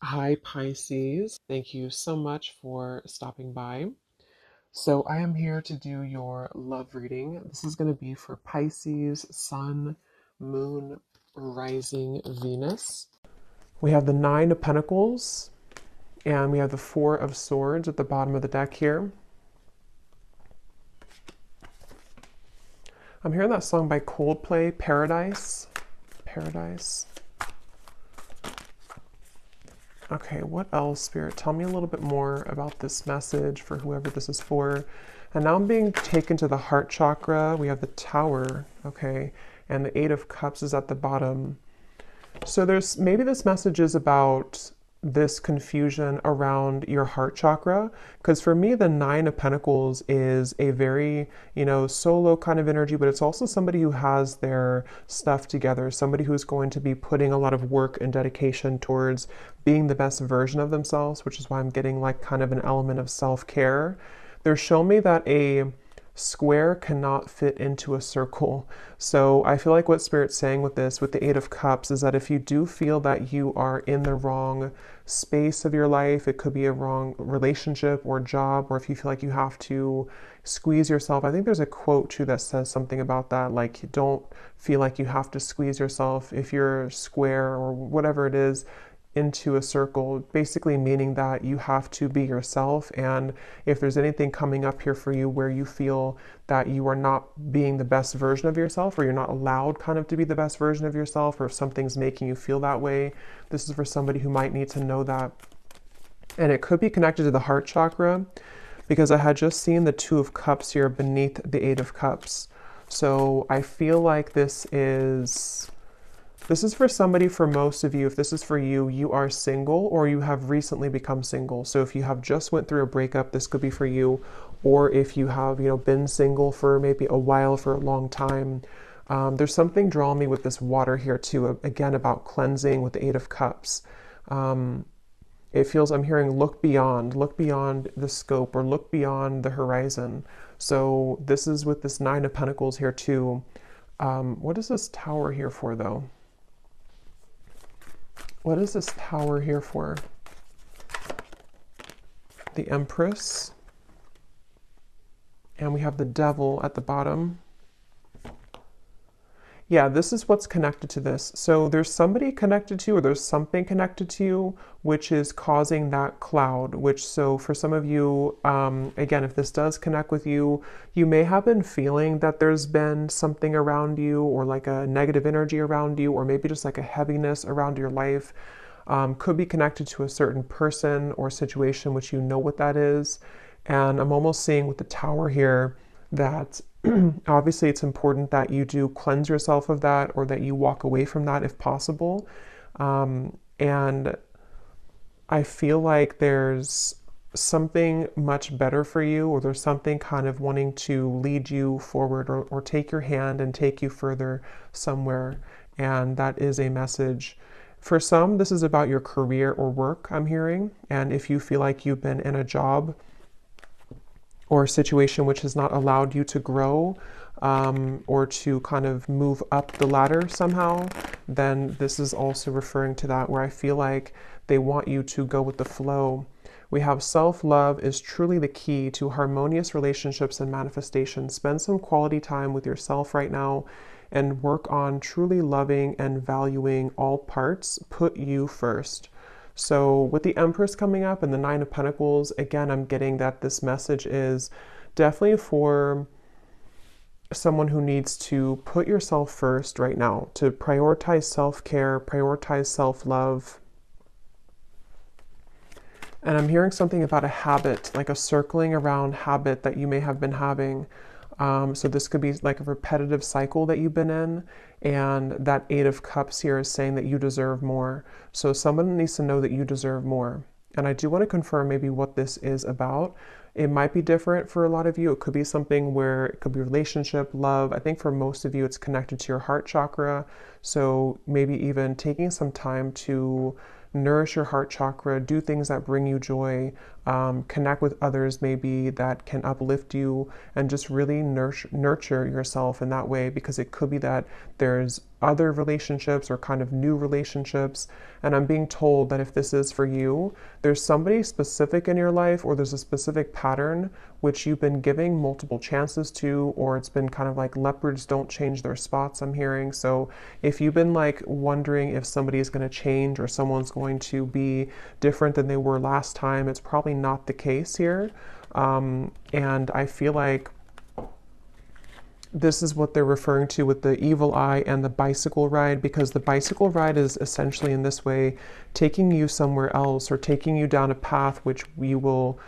Hi, Pisces. Thank you so much for stopping by. So, I am here to do your love reading. This is going to be for Pisces, Sun, Moon, Rising, Venus. We have the Nine of Pentacles, and we have the Four of Swords at the bottom of the deck here. I'm hearing that song by Coldplay, Paradise. Paradise. Okay, what else, Spirit? Tell me a little bit more about this message for whoever this is for. And now I'm being taken to the heart chakra. We have the Tower, okay, and the Eight of Cups is at the bottom. So there's maybe this message is about this confusion around your heart chakra, because for me the Nine of Pentacles is a very solo kind of energy, but it's also somebody who has their stuff together, somebody who's going to be putting a lot of work and dedication towards being the best version of themselves, which is why I'm getting like kind of an element of self-care. They're showing me that a square cannot fit into a circle. So I feel like what Spirit's saying with this, with the Eight of Cups, is that if you do feel that you are in the wrong space of your life, it could be a wrong relationship or job, or if you feel like you have to squeeze yourself. I think there's a quote too that says something about that, like, don't feel like you have to squeeze yourself if you're square or whatever it is into a circle, basically meaning that you have to be yourself. And if there's anything coming up here for you where you feel that you are not being the best version of yourself, or you're not allowed kind of to be the best version of yourself, or if something's making you feel that way, this is for somebody who might need to know that. And it could be connected to the heart chakra, because I had just seen the Two of Cups here beneath the Eight of Cups. So I feel like this is for somebody. For most of you, if this is for you, you are single or you have recently become single. So if you have just went through a breakup, this could be for you. Or if you have, been single for maybe a while, for a long time. There's something drawing me with this water here too, again, about cleansing with the Eight of Cups. It feels, I'm hearing look beyond the scope, or look beyond the horizon. So this is with this Nine of Pentacles here too. What is this Tower here for though? What is this Tower here for? The Empress. And we have the Devil at the bottom. Yeah, this is what's connected to this. So there's somebody connected to you, or there's something connected to you, which is causing that cloud, so for some of you, again, if this does connect with you, you may have been feeling that there's been something around you, or like a negative energy around you, or maybe just like a heaviness around your life. Could be connected to a certain person or situation, which you know what that is. And I'm almost seeing with the Tower here that obviously it's important that you do cleanse yourself of that, or that you walk away from that if possible. And I feel like there's something much better for you, or there's something kind of wanting to lead you forward, or take your hand and take you further somewhere. And that is a message. For some, this is about your career or work, I'm hearing. And if you feel like you've been in a job or a situation which has not allowed you to grow, or to kind of move up the ladder somehow, then this is also referring to that, where I feel like they want you to go with the flow. We have self-love is truly the key to harmonious relationships and manifestation. Spend some quality time with yourself right now and work on truly loving and valuing all parts. Put you first. So with the Empress coming up and the Nine of Pentacles, again, I'm getting that this message is definitely for someone who needs to put yourself first right now, to prioritize self-care, prioritize self-love. And I'm hearing something about a habit, like a circling around habit that you may have been having. So this could be like a repetitive cycle that you've been in, and that Eight of Cups here is saying that you deserve more. So someone needs to know that you deserve more. And I do want to confirm maybe what this is about. It might be different for a lot of you. It could be something where it could be relationship, love. I think for most of you, it's connected to your heart chakra. So maybe even taking some time to nourish your heart chakra, do things that bring you joy, connect with others maybe that can uplift you, and just really nurture yourself in that way, because it could be that there's other relationships or kind of new relationships. And I'm being told that if this is for you, there's somebody specific in your life, or there's a specific pattern which you've been giving multiple chances to, or it's been kind of like leopards don't change their spots, I'm hearing. So if you've been like wondering if somebody is going to change or someone's going to be different than they were last time, it's probably not the case here. And I feel like this is what they're referring to with the evil eye and the bicycle ride, because the bicycle ride is essentially in this way taking you somewhere else or taking you down a path which we will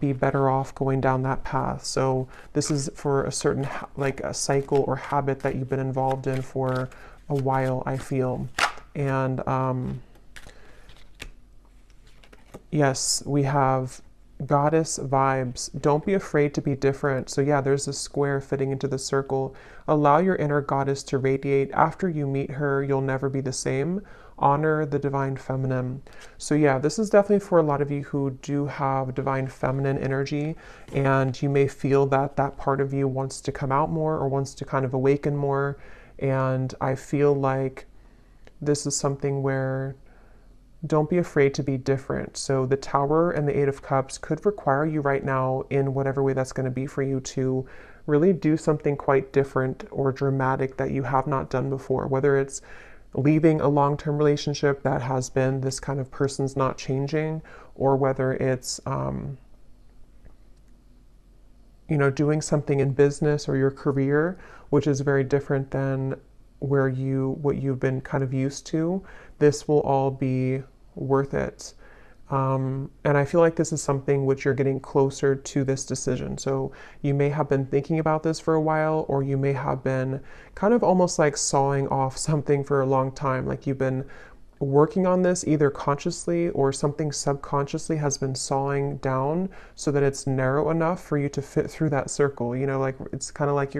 be better off going down that path. So this is for a certain like a cycle or habit that you've been involved in for a while, I feel. And yes, we have goddess vibes. Don't be afraid to be different. So yeah, there's a square fitting into the circle. Allow your inner goddess to radiate. After you meet her, you'll never be the same. Honor the divine feminine. So yeah, this is definitely for a lot of you who do have divine feminine energy, and you may feel that that part of you wants to come out more or wants to kind of awaken more. And I feel like this is something where don't be afraid to be different. So the Tower and the Eight of Cups could require you right now, in whatever way that's going to be for you, to really do something quite different or dramatic that you have not done before, whether it's leaving a long-term relationship that has been this kind of person's not changing, or whether it's you know, doing something in business or your career which is very different than what you've been kind of used to. This will all be worth it. And I feel like this is something which you're getting closer to this decision. So you may have been thinking about this for a while, or you may have been kind of almost like sawing off something for a long time. Like you've been working on this either consciously, or something subconsciously has been sawing down so that it's narrow enough for you to fit through that circle. You know, like it's kind of like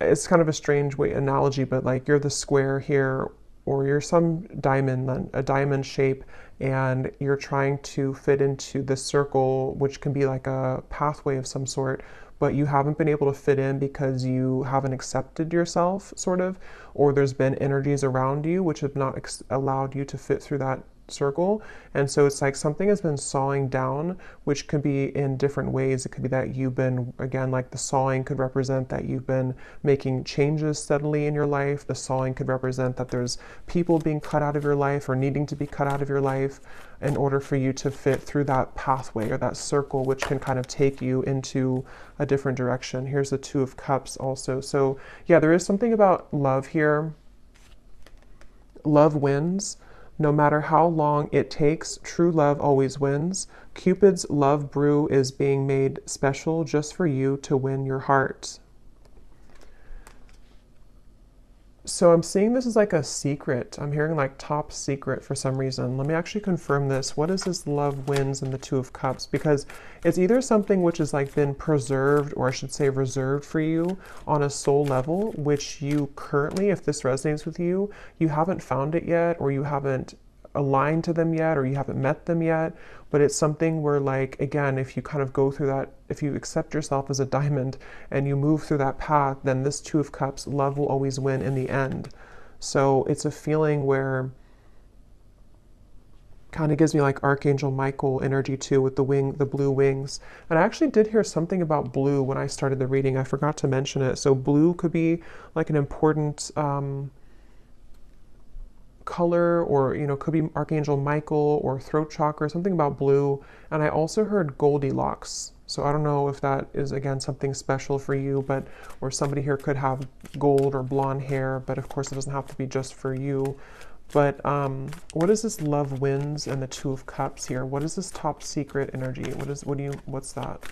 it's kind of a strange analogy, but like you're the square here, or you're some diamond, a diamond shape, and you're trying to fit into this circle, which can be like a pathway of some sort, but you haven't been able to fit in because you haven't accepted yourself, sort of, or there's been energies around you which have not allowed you to fit through that circle. And so it's like something has been sawing down, which could be in different ways. It could be that you've been, again, like the sawing could represent that you've been making changes steadily in your life. The sawing could represent that there's people being cut out of your life or needing to be cut out of your life in order for you to fit through that pathway or that circle, which can kind of take you into a different direction. Here's the Two of Cups also. So yeah, there is something about love here. Love wins. No matter how long it takes, true love always wins. Cupid's love brew is being made special just for you to win your heart. So I'm seeing this as like a secret. I'm hearing like top secret for some reason. Let me actually confirm this. What is this love wins in the Two of Cups? Because it's either something which has like been preserved, or I should say reserved for you on a soul level, which you currently, if this resonates with you, you haven't found it yet, or you haven't aligned to them yet, or you haven't met them yet. But it's something where, like, again, if you kind of go through that, if you accept yourself as a diamond and you move through that path, then this Two of Cups, love will always win in the end. So it's a feeling where kind of gives me like Archangel Michael energy too, with the blue wings. And I actually did hear something about blue when I started the reading. I forgot to mention it. So blue could be like an important color, or, you know, could be Archangel Michael or throat chakra, something about blue. And I also heard Goldilocks. So I don't know if that is, again, something special for you, but, or somebody here could have gold or blonde hair, but of course it doesn't have to be just for you. But what is this love wins and the Two of Cups here? What is this top secret energy? What's that?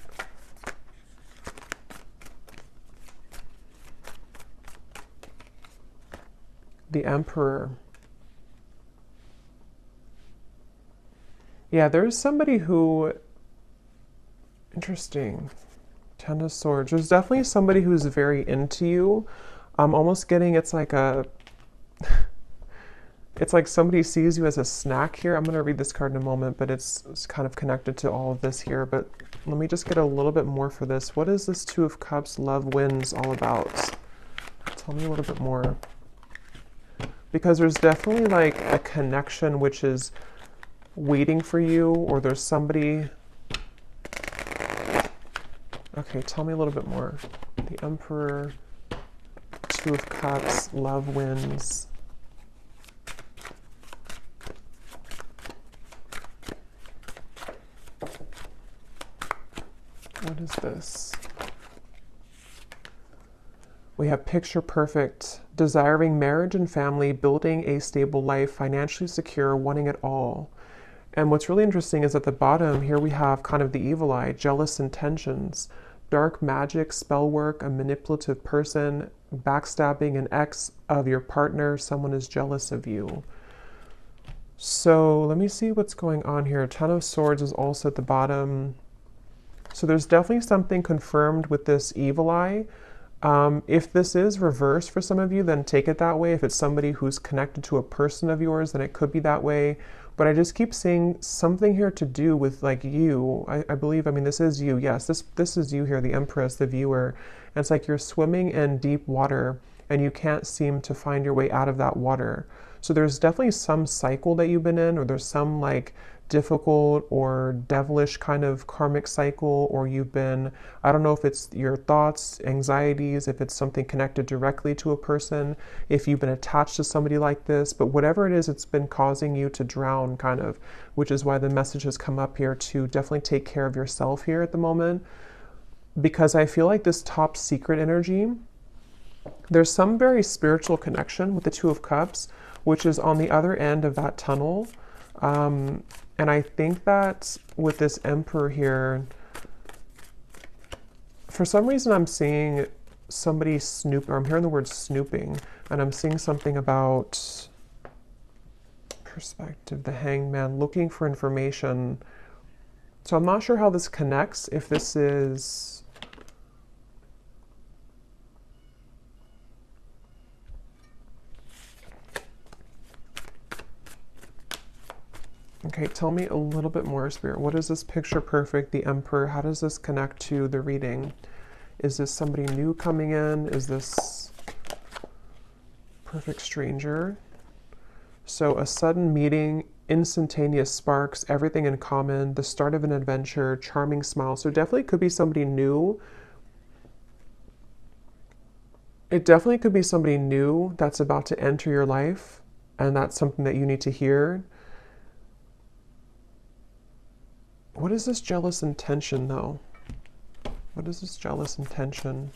The Emperor. Yeah, there's somebody who, interesting, Ten of Swords. There's definitely somebody who's very into you. I'm almost getting it's like somebody sees you as a snack here. I'm going to read this card in a moment, but it's kind of connected to all of this here. But let me just get a little bit more for this. What is this Two of Cups, love wins all about? Tell me a little bit more. Because there's definitely like a connection which is waiting for you, or there's somebody. Okay, tell me a little bit more. The Emperor, Two of Cups, love wins. What is this? We have picture perfect, desiring marriage and family, building a stable life, financially secure, wanting it all. And what's really interesting is at the bottom here we have kind of the evil eye, jealous intentions, dark magic, spell work, a manipulative person, backstabbing, an ex of your partner, someone is jealous of you. So let me see what's going on here. Ten of Swords is also at the bottom. So there's definitely something confirmed with this evil eye. If this is reversed for some of you, then take it that way. If it's somebody who's connected to a person of yours, then it could be that way. But I just keep seeing something here to do with like you. I believe, I mean, this is you. Yes, this is you here, the Empress, the viewer. And it's like you're swimming in deep water and you can't seem to find your way out of that water. So there's definitely some cycle that you've been in, or there's some like difficult or devilish kind of karmic cycle, or you've been, I don't know if it's your thoughts, anxieties, if it's something connected directly to a person, if you've been attached to somebody like this, but whatever it is, it's been causing you to drown kind of, which is why the message has come up here to definitely take care of yourself here at the moment. Because I feel like this top secret energy, there's some very spiritual connection with the Two of Cups, which is on the other end of that tunnel. And I think that with this Emperor here, for some reason I'm seeing somebody snoop, or I'm hearing the word snooping, and I'm seeing something about perspective, the Hangman, looking for information. So I'm not sure how this connects, if this is... Okay, tell me a little bit more, Spirit. What is this picture perfect, the Emperor? How does this connect to the reading? Is this somebody new coming in? Is this perfect stranger? So a sudden meeting, instantaneous sparks, everything in common, the start of an adventure, charming smile. So definitely could be somebody new. It definitely could be somebody new that's about to enter your life, and that's something that you need to hear. What is this jealous intention, though? What is this jealous intention?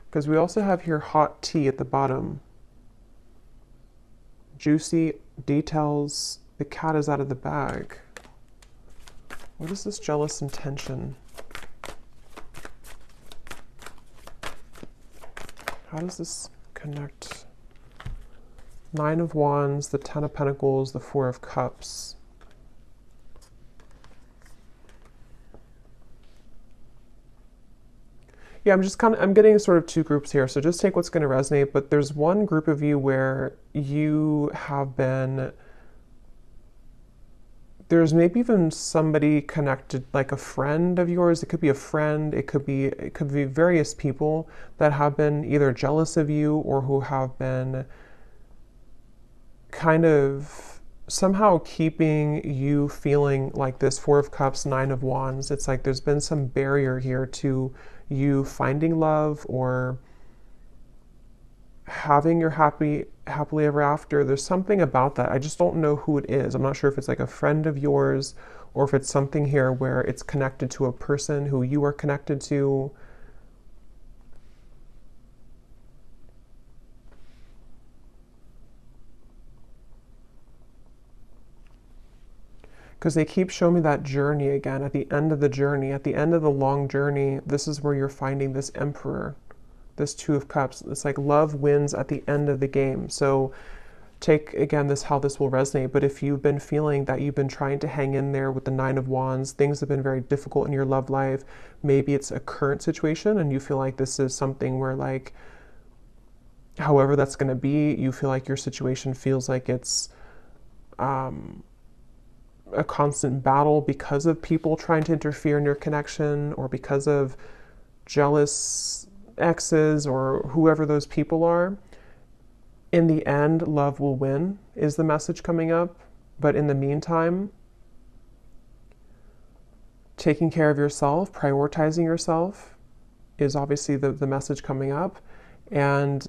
Because we also have here hot tea at the bottom. Juicy details. The cat is out of the bag. What is this jealous intention? How does this connect? Nine of Wands, the Ten of Pentacles, the Four of Cups. Yeah, I'm getting sort of two groups here, so just take what's going to resonate, but there's one group of you where you have been, there's maybe even somebody connected, like a friend of yours. It could be a friend, it could be various people that have been either jealous of you or who have been kind of somehow keeping you feeling like this. Four of Cups, Nine of Wands. It's like there's been some barrier here to you finding love or having your happily ever after. There's something about that. I just don't know who it is. I'm not sure if it's like a friend of yours or if it's something here where it's connected to a person who you are connected to. Because they keep showing me that journey again, at the end of the journey, at the end of the long journey, this is where you're finding this Emperor, this Two of Cups. It's like love wins at the end of the game. So take, again, this how this will resonate. But if you've been feeling that you've been trying to hang in there with the Nine of Wands, things have been very difficult in your love life. Maybe it's a current situation and you feel like this is something where, like, however that's going to be, you feel like your situation feels like it's a constant battle because of people trying to interfere in your connection, or because of jealous exes or whoever those people are, in the end, love will win, is the message coming up. But in the meantime, taking care of yourself, prioritizing yourself is obviously the message coming up. And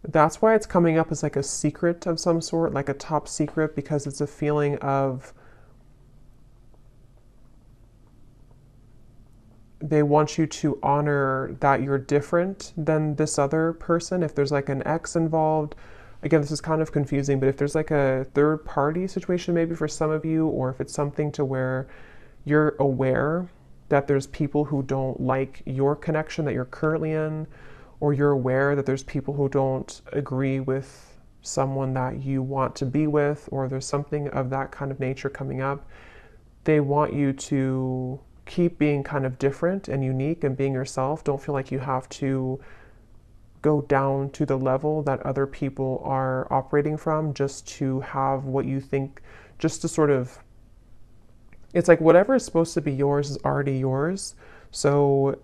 that's why it's coming up as like a secret of some sort, like a top secret, because it's a feeling of they want you to honor that you're different than this other person. If there's like an ex involved, again, this is kind of confusing, but if there's like a third party situation maybe for some of you, or if it's something to where you're aware that there's people who don't like your connection that you're currently in, or you're aware that there's people who don't agree with someone that you want to be with, or there's something of that kind of nature coming up, they want you to keep being kind of different and unique and being yourself. Don't feel like you have to go down to the level that other people are operating from just to have what you think, just to sort of, it's like whatever is supposed to be yours is already yours. So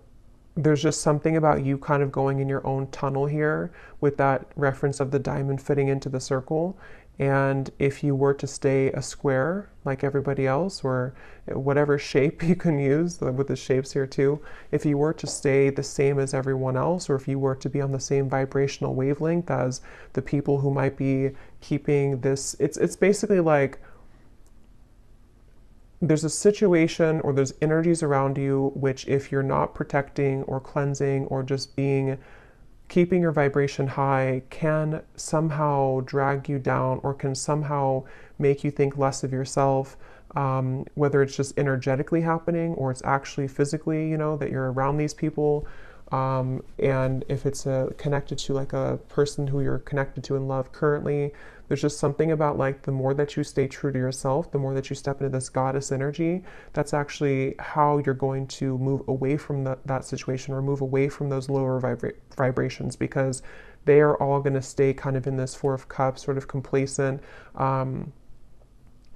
there's just something about you kind of going in your own tunnel here with that reference of the diamond fitting into the circle. And if you were to stay a square like everybody else, or whatever shape you can use with the shapes here too, if you were to stay the same as everyone else, or if you were to be on the same vibrational wavelength as the people who might be keeping this, it's basically like there's a situation or there's energies around you which, if you're not protecting or cleansing or just keeping your vibration high, can somehow drag you down or can somehow make you think less of yourself, whether it's just energetically happening or it's actually physically, that you're around these people. And if it's connected to like a person who you're connected to in love currently, there's just something about like the more that you stay true to yourself, the more that you step into this goddess energy, that's actually how you're going to move away from that situation, or move away from those lower vibrations, because they are all going to stay kind of in this Four of Cups, sort of complacent,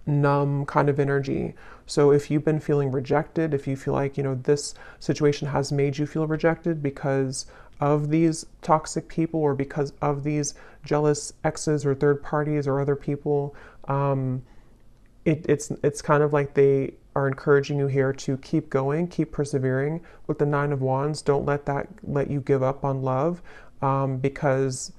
numb kind of energy. So if you've been feeling rejected, if you feel like, this situation has made you feel rejected because of these toxic people, or because of these jealous exes or third parties or other people, it's kind of like they are encouraging you here to keep going, keep persevering. With the Nine of Wands, don't let you give up on love, because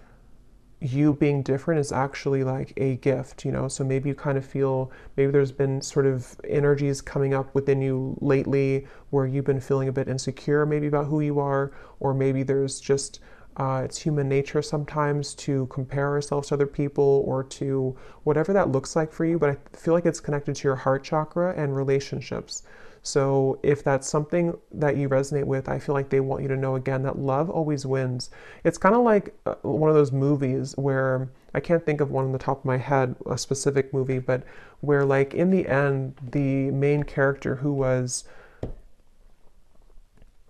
you being different is actually like a gift, so maybe you kind of feel, maybe there's been sort of energies coming up within you lately where you've been feeling a bit insecure maybe about who you are, or maybe there's just it's human nature sometimes to compare ourselves to other people, or to whatever that looks like for you, but I feel like it's connected to your heart chakra and relationships. So if that's something that you resonate with, I feel like they want you to know again that love always wins. It's kind of like one of those movies where, I can't think of one on the top of my head, a specific movie, but where like in the end, the main character who was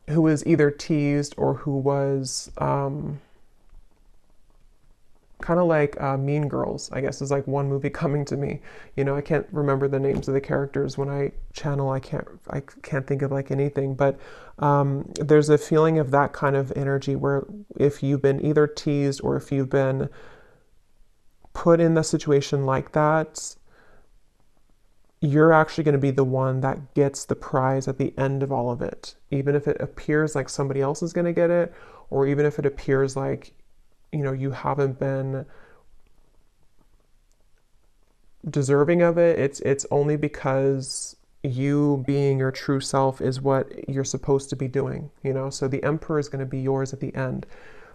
either teased or who was kind of like Mean Girls, I guess, is like one movie coming to me. I can't remember the names of the characters when I channel. I can't think of like anything, but there's a feeling of that kind of energy where if you've been either teased or if you've been put in a situation like that, you're actually going to be the one that gets the prize at the end of all of it. Even if it appears like somebody else is going to get it, or even if it appears like, you haven't been deserving of it, it's only because you being your true self is what you're supposed to be doing, So the Emperor is going to be yours at the end.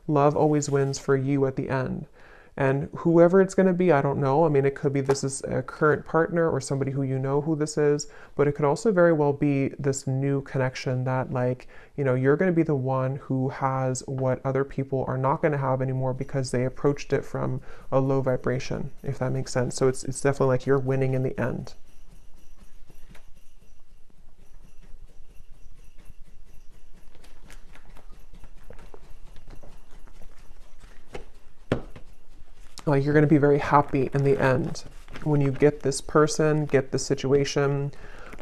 Love always wins for you at the end. And whoever it's going to be, I don't know. I mean, it could be this is a current partner or somebody who who this is, but it could also very well be this new connection that like, you're going to be the one who has what other people are not going to have anymore because they approached it from a low vibration, if that makes sense. So it's definitely like you're winning in the end. Like you're going to be very happy in the end when you get this person, get this situation.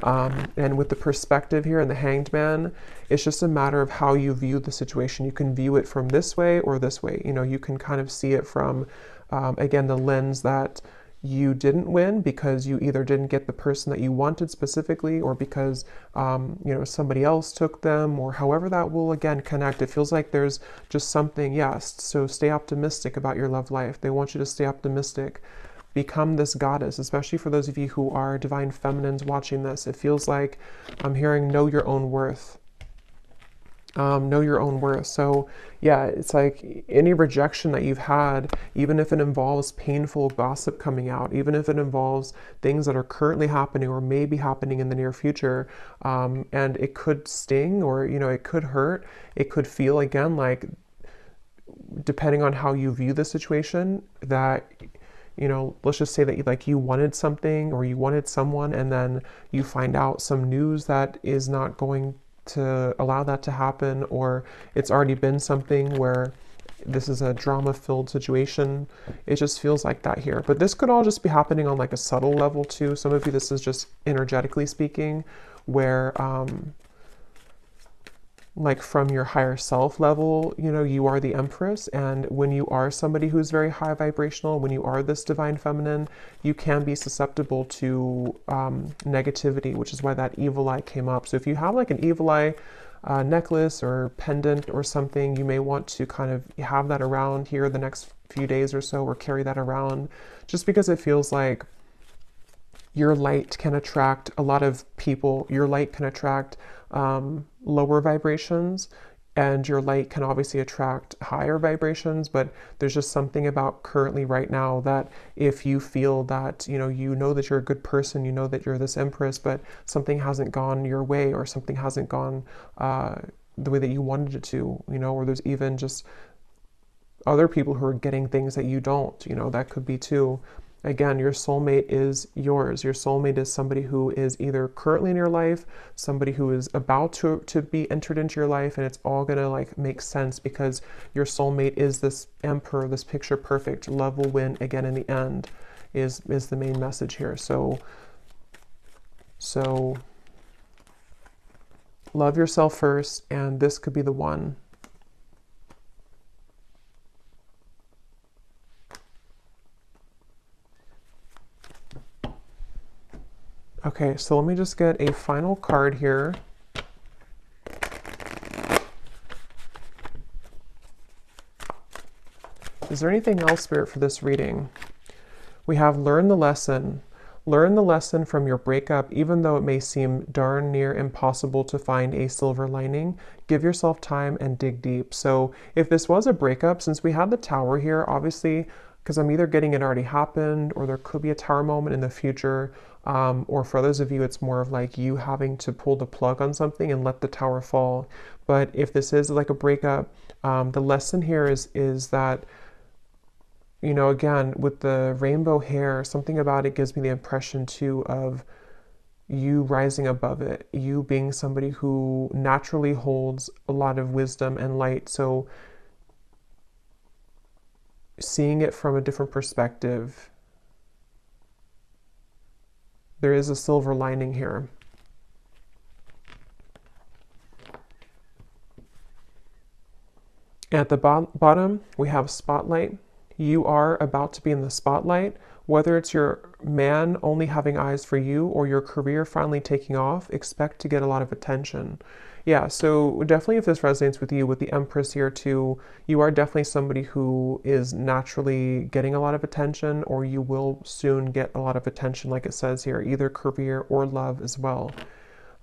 And with the perspective here and the Hanged Man, it's just a matter of how you view the situation. You can view it from this way or this way. You know, you can kind of see it from, again, the lens that you didn't win because you either didn't get the person that you wanted specifically, or because you know, somebody else took them, or however that will again connect. It feels like there's just something. Yes, so stay optimistic about your love life. They want you to stay optimistic. Become this goddess, especially for those of you who are divine feminines watching this. It feels like I'm hearing know your own worth. Know your own worth. So yeah, it's like any rejection that you've had, even if it involves painful gossip coming out, even if it involves things that are currently happening or may be happening in the near future, and it could sting, or you know, it could hurt, it could feel again like, depending on how you view the situation, that, you know, let's just say that like you wanted something or you wanted someone, and then you find out some news that is not going to allow that to happen, or it's already been something where this is a drama-filled situation. It just feels like that here. But this could all just be happening on like a subtle level too. Some of you, this is just energetically speaking, where like from your higher self level, you know, you are the Empress, and when you are somebody who's very high vibrational, when you are this divine feminine, you can be susceptible to negativity, which is why that evil eye came up. So if you have like an evil eye necklace or pendant or something, you may want to kind of have that around here the next few days or so, or carry that around, just because it feels like your light can attract a lot of people. Your light can attract lower vibrations, and your light can obviously attract higher vibrations. But there's just something about currently right now that if you feel that, you know that you're a good person, you know that you're this Empress, but something hasn't gone your way, or something hasn't gone the way that you wanted it to, you know, or there's even just other people who are getting things that you don't, you know, that could be too. Again, your soulmate is yours. Your soulmate is somebody who is either currently in your life, somebody who is about to be entered into your life, and it's all gonna like make sense because your soulmate is this emperor, this picture perfect. Love will win again in the end, is the main message here. So love yourself first, and this could be the one. Okay, so let me just get a final card here. Is there anything else, Spirit, for this reading? We have learn the lesson. Learn the lesson from your breakup, even though it may seem darn near impossible to find a silver lining. Give yourself time and dig deep. So if this was a breakup, since we had the Tower here, obviously, because I'm either getting it already happened, or there could be a Tower moment in the future, or for others of you, it's more of like you having to pull the plug on something and let the Tower fall. But if this is like a breakup, the lesson here is that, you know, again, with the rainbow hair, something about it gives me the impression too of you rising above it, you being somebody who naturally holds a lot of wisdom and light. So seeing it from a different perspective, there is a silver lining here. At the bottom, we have spotlight. You are about to be in the spotlight, whether it's your man only having eyes for you or your career finally taking off. Expect to get a lot of attention. Yeah, so definitely if this resonates with you, with the Empress here too, you are definitely somebody who is naturally getting a lot of attention, or you will soon get a lot of attention, like it says here, either career or love as well.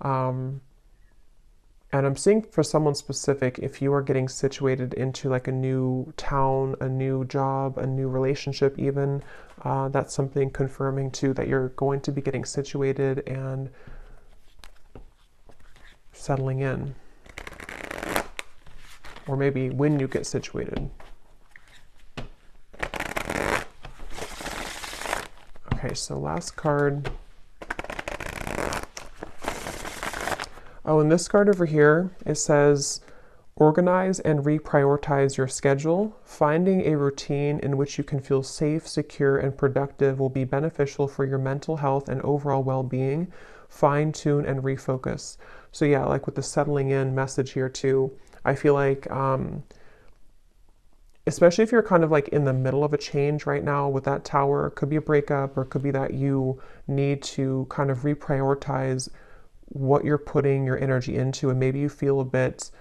And I'm seeing for someone specific, if you are getting situated into like a new town, a new job, a new relationship even, that's something confirming too that you're going to be getting situated and settling in. Or maybe when you get situated. Okay, so last card. Oh, and this card over here, it says, organize and reprioritize your schedule. Finding a routine in which you can feel safe, secure, and productive will be beneficial for your mental health and overall well-being. fine tune and refocus. So yeah, like with the settling in message here too, I feel like, especially if you're kind of like in the middle of a change right now with that Tower, it could be a breakup, or it could be that you need to kind of reprioritize what you're putting your energy into, and maybe you feel a bit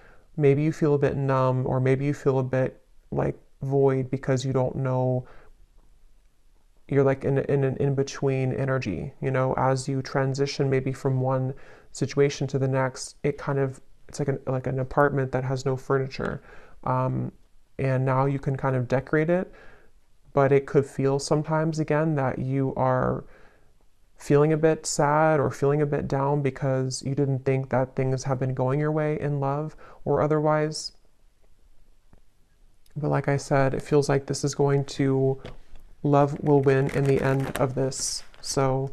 numb, or maybe you feel a bit like void because you don't know, you're like in an in-between energy, you know, as you transition maybe from one situation to the next. It's like an apartment that has no furniture, and now you can kind of decorate it, but it could feel sometimes again that you are feeling a bit sad or feeling a bit down because you didn't think that things have been going your way in love or otherwise. But like I said, it feels like this is going to, love will win in the end of this. So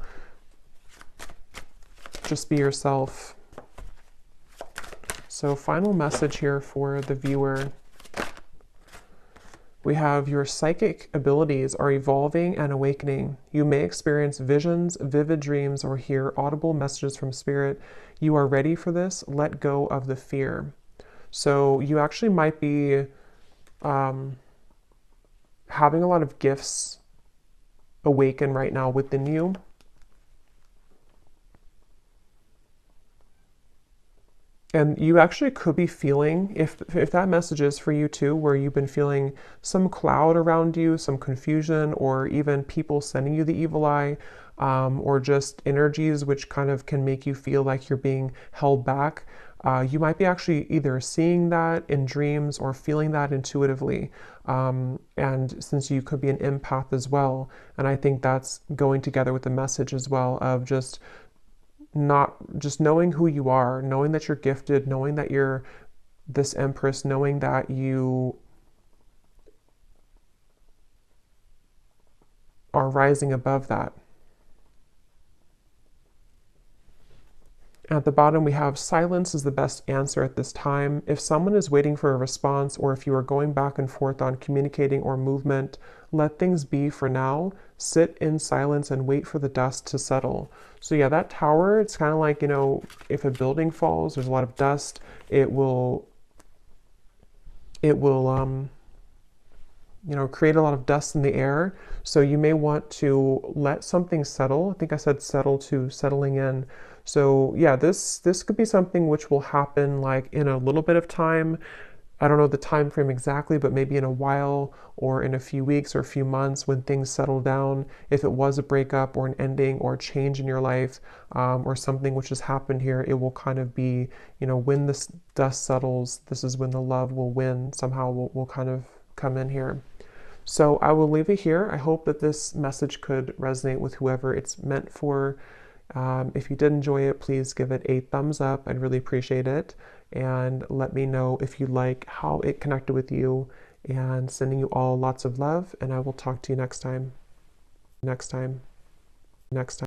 just be yourself. So final message here for the viewer. We have your psychic abilities are evolving and awakening. You may experience visions, vivid dreams, or hear audible messages from spirit. You are ready for this. Let go of the fear. So you actually might be having a lot of gifts awaken right now within you. And you actually could be feeling, if that message is for you too, where you've been feeling some cloud around you, some confusion, or even people sending you the evil eye, or just energies which kind of can make you feel like you're being held back. You might be actually either seeing that in dreams or feeling that intuitively. And since you could be an empath as well, and I think that's going together with the message as well of just knowing who you are, knowing that you're gifted, knowing that you're this Empress, knowing that you are rising above that. At the bottom, we have silence is the best answer at this time. If someone is waiting for a response, or if you are going back and forth on communicating or movement, let things be for now. Sit in silence and wait for the dust to settle. So yeah, that Tower, it's kind of like, you know, if a building falls, there's a lot of dust, it will you know, create a lot of dust in the air. So you may want to let something settle. I think I said settle to settling in. So yeah, this could be something which will happen like in a little bit of time. I don't know the time frame exactly, but maybe in a while, or in a few weeks or a few months when things settle down. If it was a breakup or an ending or a change in your life, or something which has happened here, it will kind of be, you know, when this dust settles, this is when the love will win. Somehow will kind of come in here. So I will leave it here. I hope that this message could resonate with whoever it's meant for. If you did enjoy it, please give it a thumbs up. I'd really appreciate it. And let me know if you like how it connected with you. And sending you all lots of love. And I will talk to you next time.